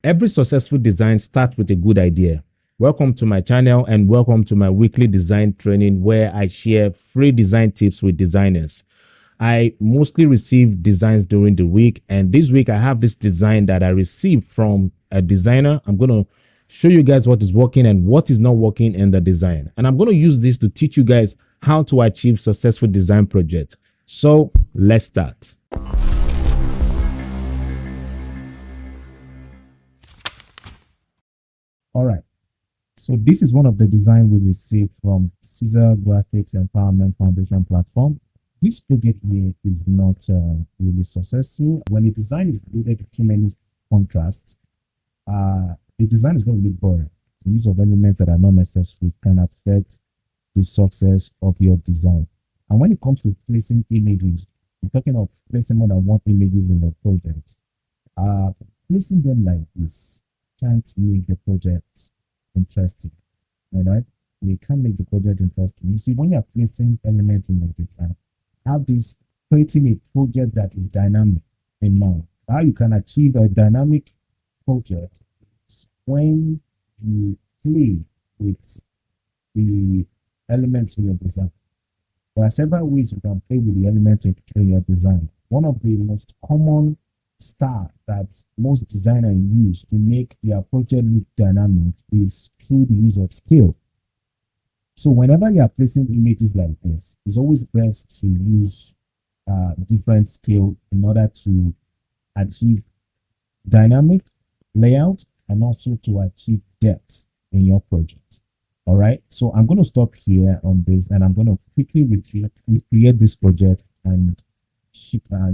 Every successful design starts with a good idea. Welcome to my channel and welcome to my weekly design training where I share free design tips with designers. I mostly receive designs during the week, and this week I have this design that I received from a designer. I'm going to show you guys what is working and what is not working in the design. And I'm going to use this to teach you guys how to achieve successful design projects. So let's start. All right. So this is one of the design we received from Ceasar Graphics Empowerment Foundation platform. This project here is not really successful. When the design is created with too many contrasts, the design is going to be boring. The use of elements that are not necessary can affect the success of your design. And when it comes to placing images, we're talking of placing more than one images in your project. Placing them like this can't make the project interesting. All right, we can make the project interesting. You see, when you're placing elements in the design, have this creating a project that is dynamic in mind. How you can achieve a dynamic project is when you play with the elements in your design. There are several ways you can play with the elements in your design. One of the most common style that most designers use to make their project look dynamic is through the use of scale. So whenever you are placing images like this, it's always best to use different scale in order to achieve dynamic layout and also to achieve depth in your project. All right, so I'm going to stop here on this and I'm going to quickly recreate this project and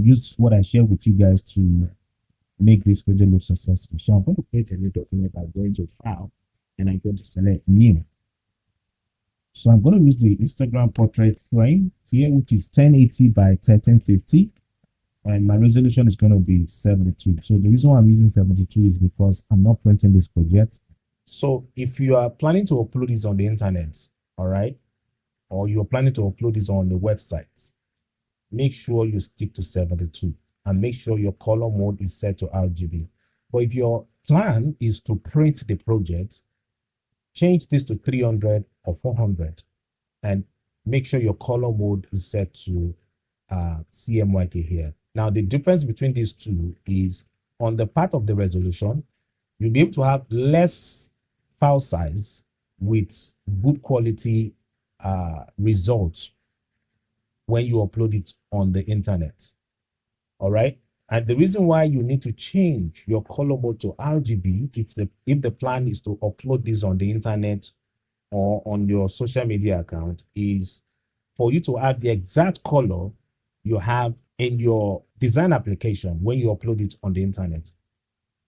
use what I share with you guys to make this project look successful. So I'm going to create a new document by going to File and I'm going to select New. So I'm going to use the Instagram portrait frame here, which is 1080 by 1350, and my resolution is going to be 72. So the reason why I'm using 72 is because I'm not printing this project. So if you are planning to upload this on the internet, all right, or you're planning to upload this on the website, make sure you stick to 72 and make sure your color mode is set to RGB. But if your plan is to print the project, change this to 300 or 400 and make sure your color mode is set to CMYK here. Now, the difference between these two is on the part of the resolution, you'll be able to have less file size with good quality results when you upload it on the internet. All right, and the reason why you need to change your color mode to RGB if the plan is to upload this on the internet or on your social media account is for you to have the exact color you have in your design application when you upload it on the internet.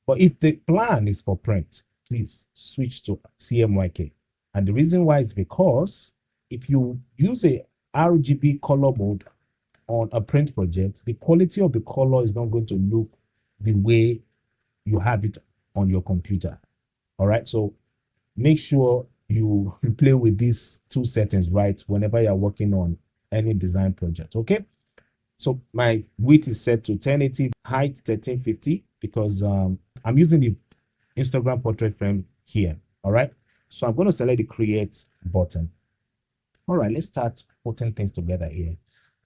But if the plan is for print, please switch to CMYK. And the reason why is because if you use a RGB color mode on a print project, the quality of the color is not going to look the way you have it on your computer. All right, so make sure you play with these two settings right whenever you're working on any design project. Okay, so my width is set to 1080, height 1350 because I'm using the Instagram portrait frame here. All right, so I'm going to select the create button. All right, let's start putting things together here.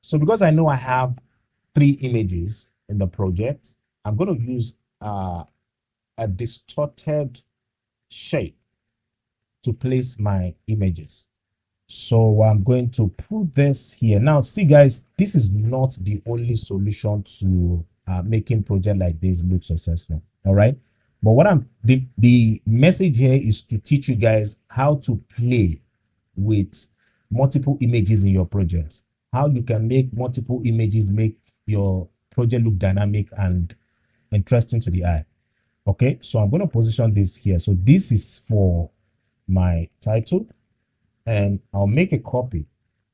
So because I know I have 3 images in the project, I'm going to use a distorted shape to place my images. So I'm going to put this here. Now, see guys, this is not the only solution to making project like this look successful. All right. But what the message here is to teach you guys how to play with multiple images in your project. How you can make multiple images make your project look dynamic and interesting to the eye. Okay, so I'm going to position this here. So this is for my title, and I'll make a copy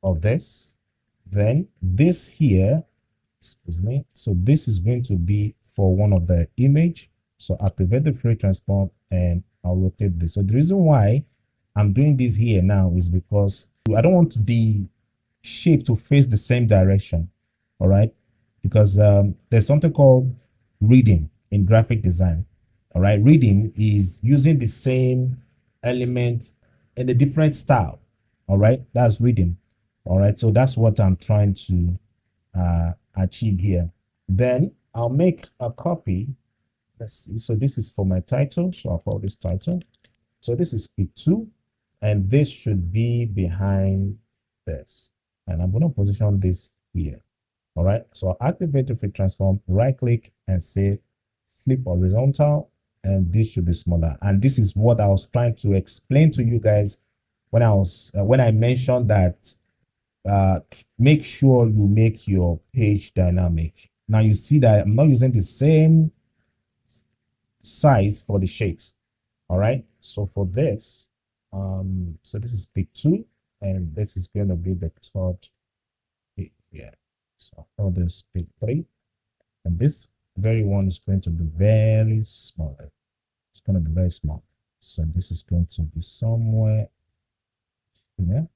of this. Then this here, excuse me. So this is going to be for one of the image. So activate the free transform and I'll rotate this. So the reason why I'm doing this here now is because I don't want the shape to face the same direction. All right, because there's something called reading in graphic design. All right, reading is using the same element in a different style. All right, that's reading. All right, so that's what I'm trying to achieve here. Then I'll make a copy. Let's see. So this is for my title. So I'll call this title. So this is pick 2, and this should be behind this. And I'm going to position this here. All right. So I'll activate the free transform, right click and say flip horizontal, and this should be smaller. And this is what I was trying to explain to you guys when I mentioned that make sure you make your page dynamic. Now you see that I'm not using the same size for the shapes. All right, so for this, so this is pick 2, and this is going to be the third pick here. So all this pick 3, and this very one is going to be very small. It's going to be very small. So this is going to be somewhere here.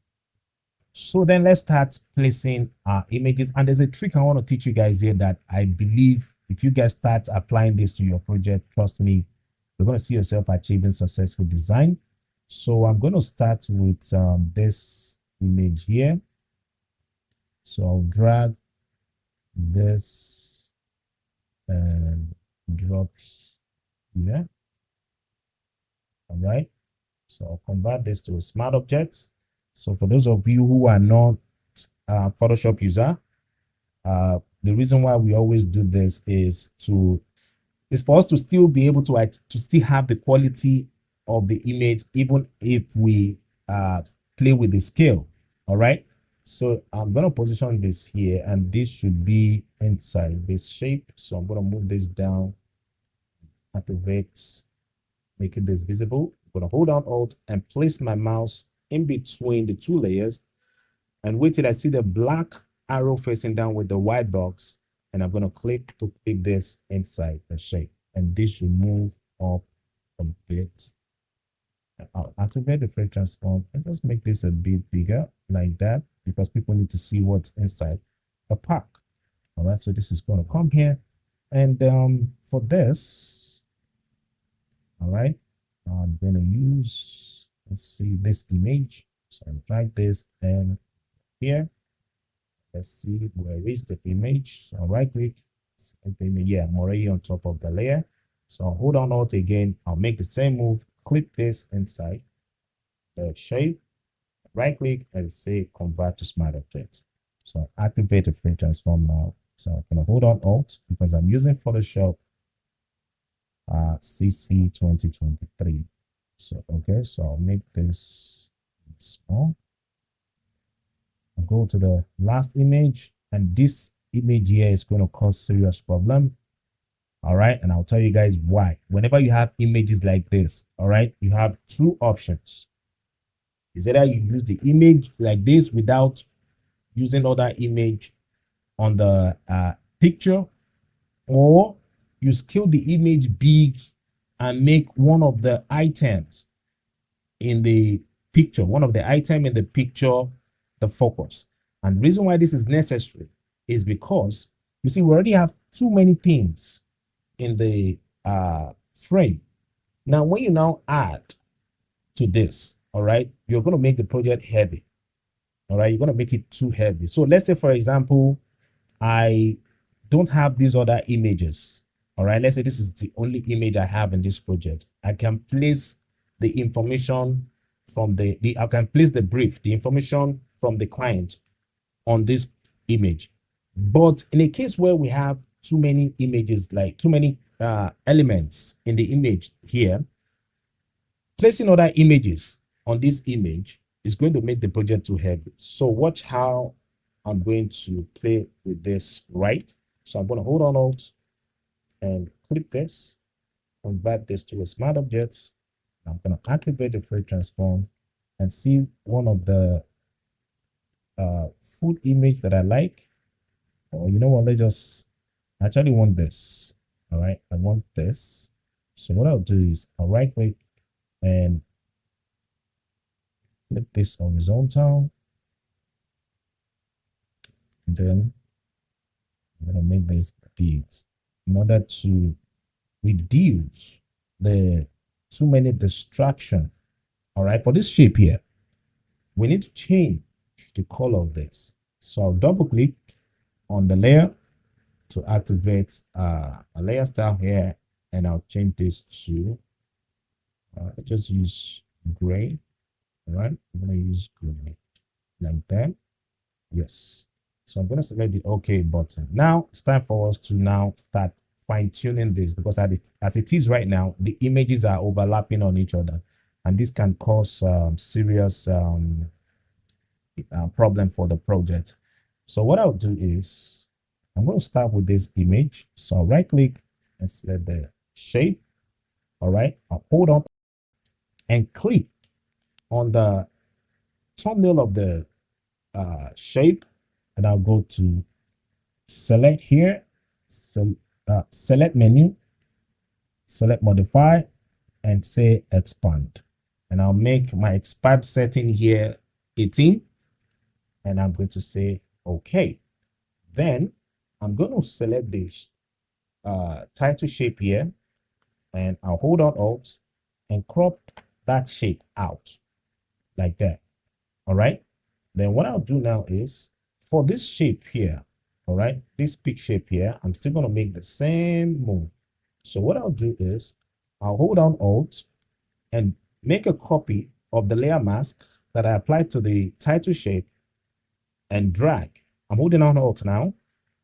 So then let's start placing our images. And there's a trick I want to teach you guys here that I believe if you guys start applying this to your project, trust me, you're going to see yourself achieving successful design. So I'm going to start with this image here. So I'll drag this and drop here. All right. So I'll convert this to a smart object. So for those of you who are not Photoshop user, the reason why we always do this is for us to still be able to still have the quality of the image, even if we play with the scale. All right. So I'm going to position this here, and this should be inside this shape. So I'm going to move this down, activate, making this visible. I'm going to hold down Alt and place my mouse in between the 2 layers and wait till I see the black arrow facing down with the white box, and I'm going to click to pick this inside the shape, and this should move up a bit. I'll activate the frame transform and just make this a bit bigger like that, because people need to see what's inside the pack. All right, so this is going to come here, and for this, all right, I'm going to use, let's see, this image. So I'll drag this and here, let's see where is the image. So I'll right click, yeah, I'm already on top of the layer. So I'll hold on Alt again, I'll make the same move, click this inside the shape, right click and say convert to smart objects. So activate the frame transform now. So I'm gonna hold on Alt because I'm using Photoshop CC 2023. So okay, so I'll make this small. I'll go to the last image, and this image here is going to cause serious problem. All right, and I'll tell you guys why. Whenever you have images like this, all right, you have 2 options. Is either you use the image like this without using other image on the picture, or you scale the image big and make one of the items in the picture, the focus. And the reason why this is necessary is because you see, we already have too many things in the frame. Now, when you now add to this, all right, you're going to make the project heavy. All right, you're going to make it too heavy. So let's say, for example, I don't have these other images. All right, let's say this is the only image I have in this project. I can place the information from I can place the brief, the information from the client on this image. But in a case where we have too many images, like too many elements in the image here, placing other images on this image is going to make the project too heavy. So watch how I'm going to play with this, right? So I'm going to hold on Alt and click this, convert this to a smart object. I'm going to activate the frame transform and see one of the full image that I like. Or you know what, let's just actually want this. All right, I want this. So what I'll do is I'll right click and flip this horizontal. And then I'm going to make this big in order to reduce the too many distraction. All right, for this shape here, we need to change the color of this. So I'll double click on the layer to activate a layer style here, and I'll change this to just use gray. All right, I'm gonna use gray like that. Yes. So I'm gonna select the OK button. Now it's time for us to now start fine-tuning this, because as it is right now, the images are overlapping on each other, and this can cause serious problem for the project. So what I'll do is I'm going to start with this image. So I'll right click and select the shape. All right, I'll hold on and click on the thumbnail of the shape, and I'll go to select here, so select menu, select modify, and say expand. And I'll make my expand setting here 18, and I'm going to say okay. Then I'm going to select this title shape here, and I'll hold on Alt and crop that shape out like that. All right. Then what I'll do now is for this shape here, all right, this peak shape here, I'm still going to make the same move. So what I'll do is I'll hold down Alt and make a copy of the layer mask that I applied to the title shape and drag. I'm holding down Alt now,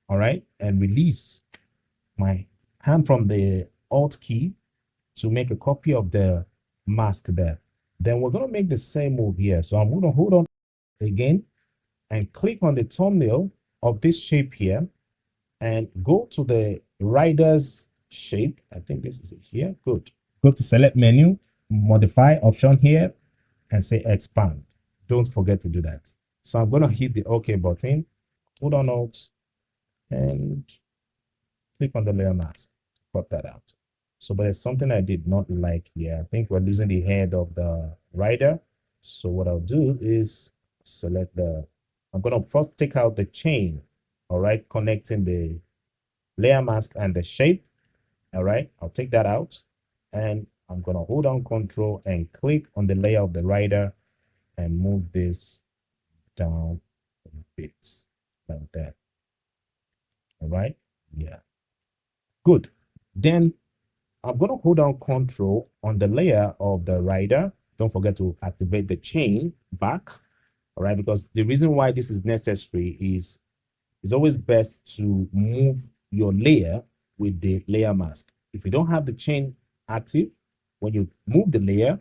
all right, and release my hand from the Alt key to make a copy of the mask there. Then we're going to make the same move here. So I'm going to hold on again and click on the thumbnail of this shape here and go to the rider's shape. I think this is it here. Good. Go to select menu, modify option here, and say expand. Don't forget to do that. So I'm going to hit the OK button, hold on Alt, and click on the layer mask. Crop that out. So there's something I did not like here. I think we're losing the head of the rider. So what I'll do is select I'm going to first take out the chain, all right, connecting the layer mask and the shape. All right, I'll take that out, and I'm going to hold on Control and click on the layer of the rider and move this down a bit like that. All right, yeah, good. Then I'm going to hold down Control on the layer of the rider. Don't forget to activate the chain back. All right, because the reason why this is necessary is it's always best to move your layer with the layer mask. If you don't have the chain active, when you move the layer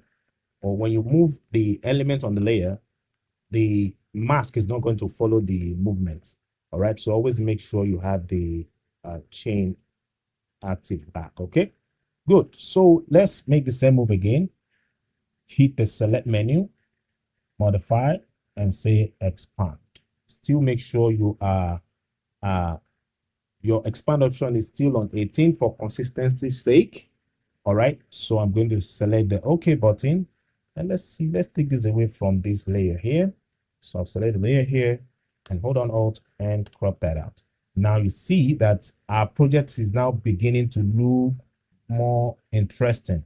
or when you move the element on the layer, the mask is not going to follow the movements. All right, so always make sure you have the chain active back. Okay, good. So let's make the same move again. Hit the select menu, modify, and say expand. Still make sure you are your expand option is still on 18 for consistency's sake. All right, so I'm going to select the OK button, and let's take this away from this layer here. So I'll select the layer here and hold on Alt and crop that out. Now you see that our project is now beginning to look more interesting,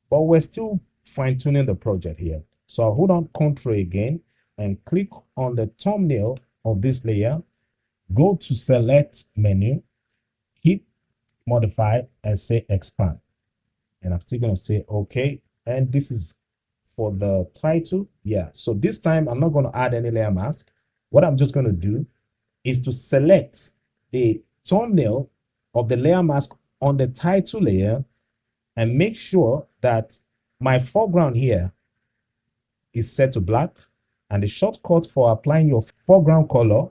but we're still fine-tuning the project here. So I'll hold on Control again and click on the thumbnail of this layer, go to select menu, hit modify, and say expand. And I'm still going to say okay. And this is for the title. Yeah, so this time I'm not going to add any layer mask. What I'm just going to do is to select the thumbnail of the layer mask on the title layer and make sure that my foreground here is set to black, and the shortcut for applying your foreground color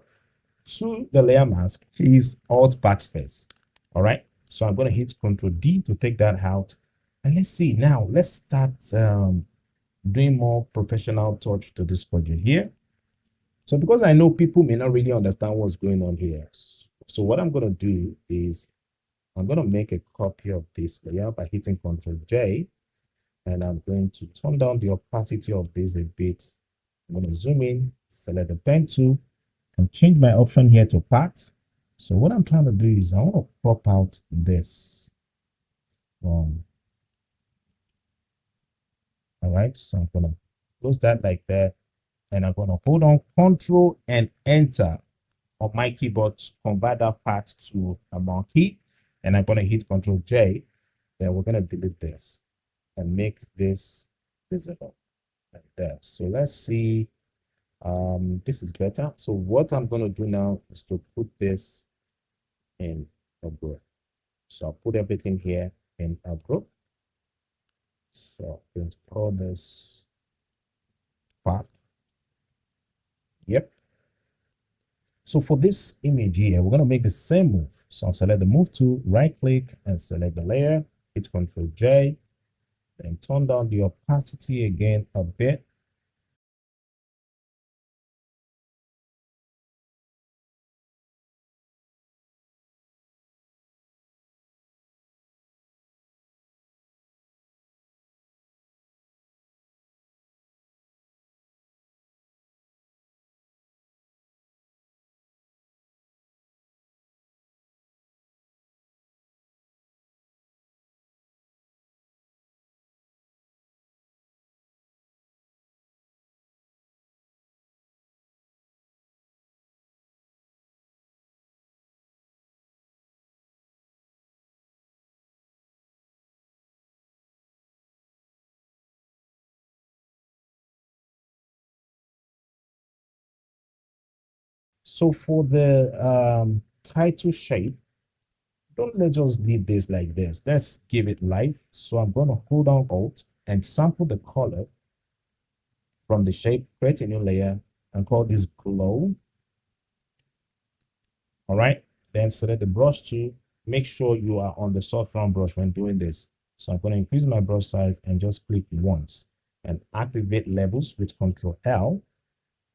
to the layer mask is Alt Backspace. All right, so I'm going to hit Ctrl D to take that out, and let's see now. Let's start doing more professional touch to this project here. So because I know people may not really understand what's going on here, so what I'm going to do is I'm going to make a copy of this layer by hitting Ctrl J, and I'm going to turn down the opacity of this a bit. I'm going to zoom in, select the pen tool, and change my option here to path. So what I'm trying to do is I want to crop out this from right? So I'm gonna close that like that, and I'm gonna hold on Control and Enter on my keyboard to convert that part to a marquee, and I'm gonna hit Control J. Then we're gonna delete this and make this visible like that. So let's see. This is better. So what I'm gonna do now is to put this in a group. So I'll put everything here in a group. So I'm going to call this path. Yep. So for this image here, we're going to make the same move. So I'll select the move tool, right click and select the layer, hit Ctrl J, then turn down the opacity again a bit. So for the title shape, let's just leave this like this. Let's give it life. So I'm going to hold down Alt and sample the color from the shape, create a new layer and call this glow. All right. Then select the brush tool. Make sure you are on the soft round brush when doing this. So I'm going to increase my brush size and just click once and activate levels with Control L.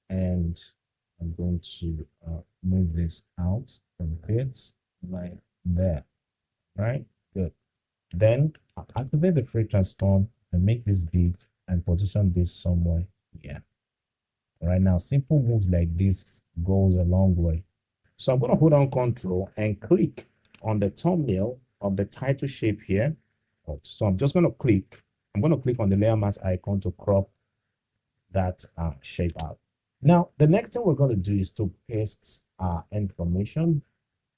And I'm going to move this out a bit like that. Right. Good. Then I'll activate the free transform and make this big and position this somewhere here. Right now, simple moves like this goes a long way. So I'm going to hold on Control and click on the thumbnail of the title shape here. So I'm just going to click. I'm going to click on the layer mask icon to crop that shape out. Now, the next thing we're going to do is to paste our information.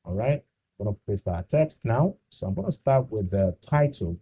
All right. I'm going to paste our text now. So I'm going to start with the title.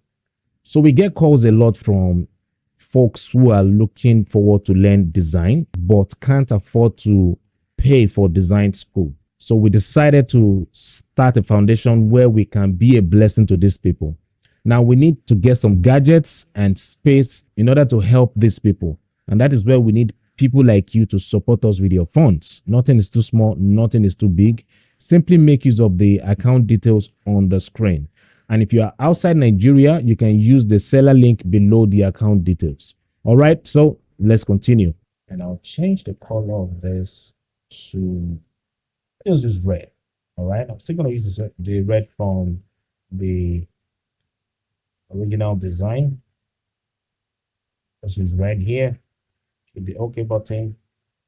So we get calls a lot from folks who are looking forward to learn design, but can't afford to pay for design school. So we decided to start a foundation where we can be a blessing to these people. Now we need to get some gadgets and space in order to help these people. And that is where we need people like you to support us with your funds. Nothing is too small, nothing is too big. Simply make use of the account details on the screen. And if you are outside Nigeria, you can use the seller link below the account details. All right, so let's continue. And I'll change the color of this to just use red. All right, I'm still going to use the red from the original design. Let's use red here. Hit the OK button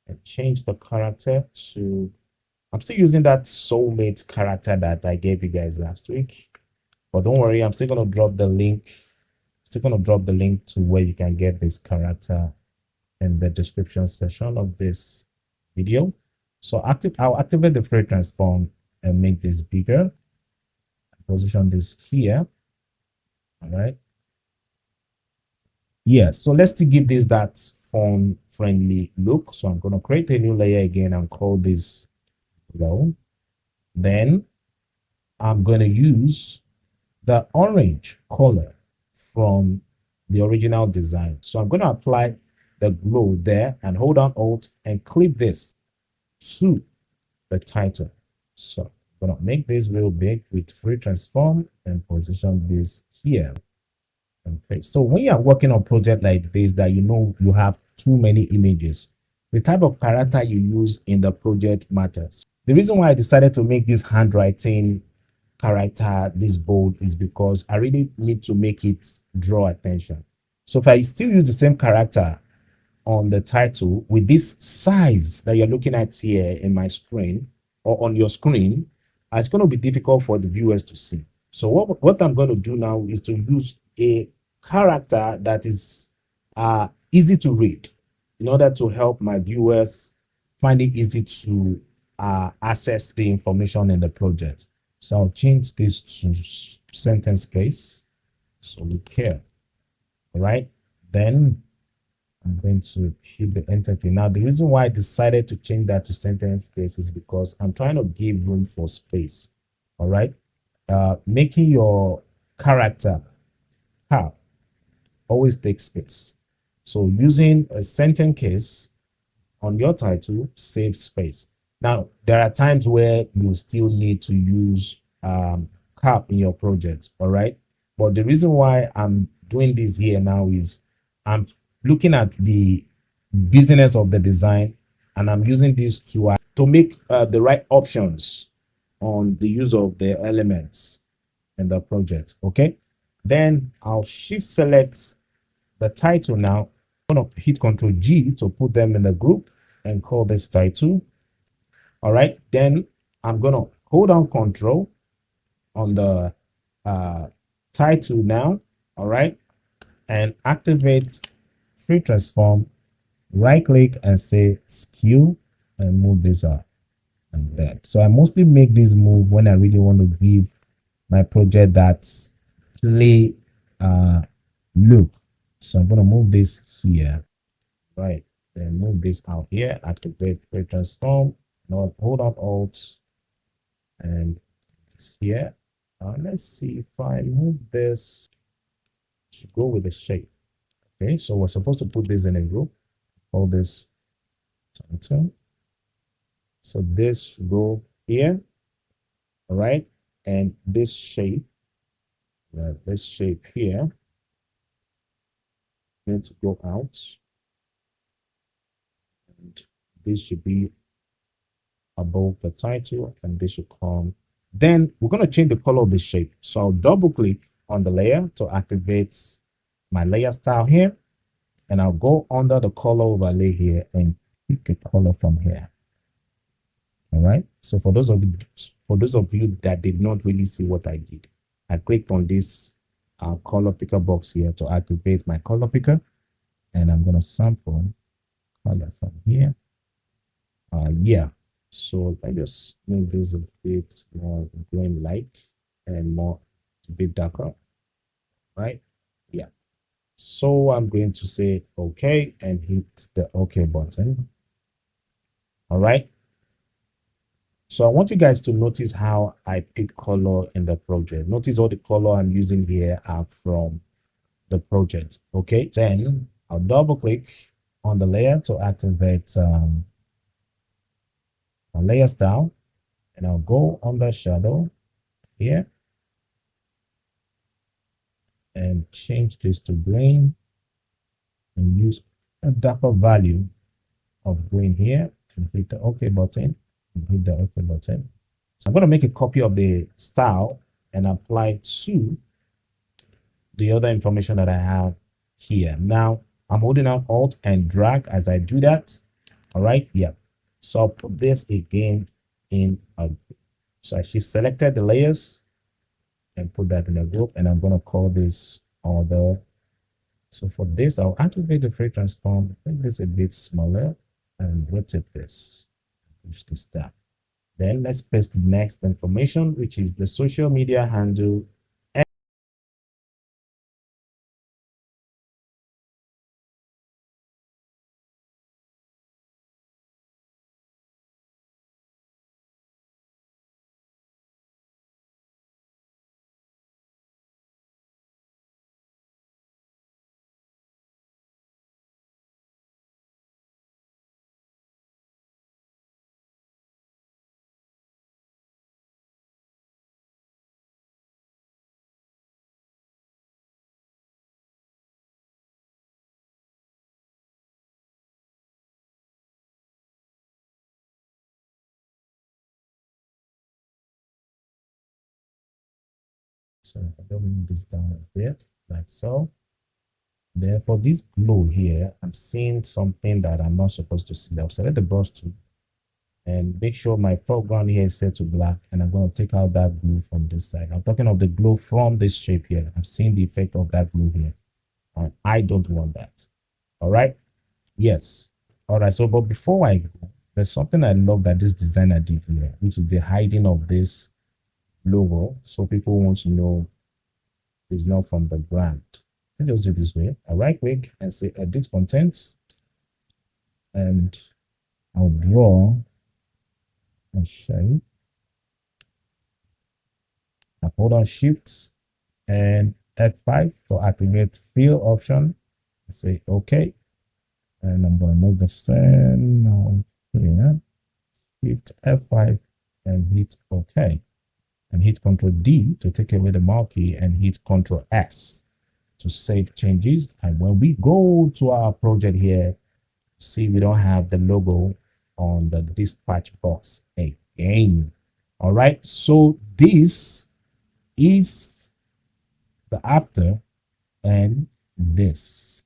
and change the character to, I'm still using that soulmate character that I gave you guys last week. But don't worry, I'm still going to drop the link. Still going to drop the link to where you can get this character in the description section of this video. So I'll activate the free transform and make this bigger. Position this here. All right. Yeah, so let's give this that phone friendly look. So I'm going to create a new layer again and call this glow. Then I'm going to use the orange color from the original design. So I'm going to apply the glow there and hold down Alt and clip this to the title. So I'm going to make this real big with free transform and position this here. Okay, so when you are working on a project like this that you know you have too many images, the type of character you use in the project matters. The reason why I decided to make this handwriting character this bold is because I really need to make it draw attention. So if I still use the same character on the title with this size that you're looking at here in my screen or on your screen, it's going to be difficult for the viewers to see. So what I'm going to do now is to use a character that is easy to read in order to help my viewers find it easy to access the information in the project. So I'll change this to sentence case. So we care. All right. Then I'm going to hit the enter key. Now, the reason why I decided to change that to sentence case is because I'm trying to give room for space. All right. Making your character always takes space. So using a sentence case on your title saves space. Now, there are times where you still need to use cap in your project. All right. But the reason why I'm doing this here now is I'm looking at the business of the design, and I'm using this to make the right options on the use of the elements in the project. Okay. Then I'll shift select the title now. I'm going to hit Control G to put them in a group and call this title. All right. Then I'm going to hold on Control on the title now. All right. And activate free transform. Right click and say skew and move this up and that. So I mostly make this move when I really want to give my project that play look. So I'm going to move this here. Right. Then move this out here. Activate free transform. Now hold on Alt and it's here. Let's see if I move this to go with the shape. Okay, so we're supposed to put this in a group. Hold this title. So this should go here. All right. And this shape here need to go out. And this should be above the title, and this should come. Then we're going to change the color of the shape. So I'll double click on the layer to activate my layer style here. And I'll go under the color overlay here and pick a color from here. All right. So for those of you that did not really see what I did, I clicked on this color picker box here to activate my color picker, and I'm going to sample color from here. Yeah. So I just make this a bit more green like and more a bit darker. Right. Yeah. So I'm going to say OK and hit the OK button. All right. So I want you guys to notice how I pick color in the project. Notice all the color I'm using here are from the project. Okay. Then I'll double click on the layer to activate a layer style, and I'll go under shadow here and change this to green and use a darker value of green here and hit the OK button and hit the OK button. So I'm going to make a copy of the style and apply to the other information that I have here. Now I'm holding out Alt and drag as I do that. All right. Yeah. So I'll put this again in a group. So I shift selected the layers and put that in a group, and I'm going to call this order. So for this, I'll activate the free transform, make this a bit smaller and rotate this, push this down. Then let's paste the next information, which is the social media handle. So I don't move this down a bit, like so. Then for this glow here, I'm seeing something that I'm not supposed to see. I'll select the brush tool and make sure my foreground here is set to black, and I'm going to take out that glue from this side. I'm talking of the glow from this shape here. I'm seeing the effect of that glue here, and I don't want that. All right. Yes. All right. So, but before I go, there's something I love that this designer did here, which is the hiding of this logo. So people want to know it's not from the brand. Let me just do it this way. I right click and say edit contents, and I'll draw a shape. I hold on shift and F5 to activate fill option. Say OK. And I'm going to make the same now here. Shift F5 and hit OK. And hit Ctrl D to take away the marquee and hit Ctrl S to save changes. And when we go to our project here, see we don't have the logo on the dispatch box again. All right. So this is the after and this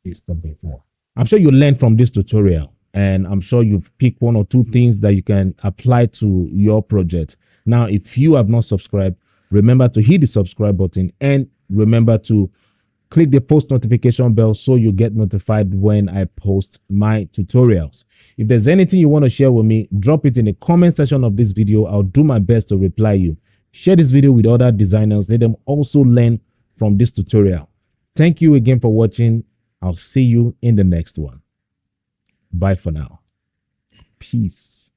is the before. I'm sure you learned from this tutorial, and I'm sure you've picked one or two things that you can apply to your project. Now, if you have not subscribed, remember to hit the subscribe button and remember to click the post notification bell so you get notified when I post my tutorials. If there's anything you want to share with me, drop it in the comment section of this video. I'll do my best to reply you. Share this video with other designers. Let them also learn from this tutorial. Thank you again for watching. I'll see you in the next one. Bye for now. Peace.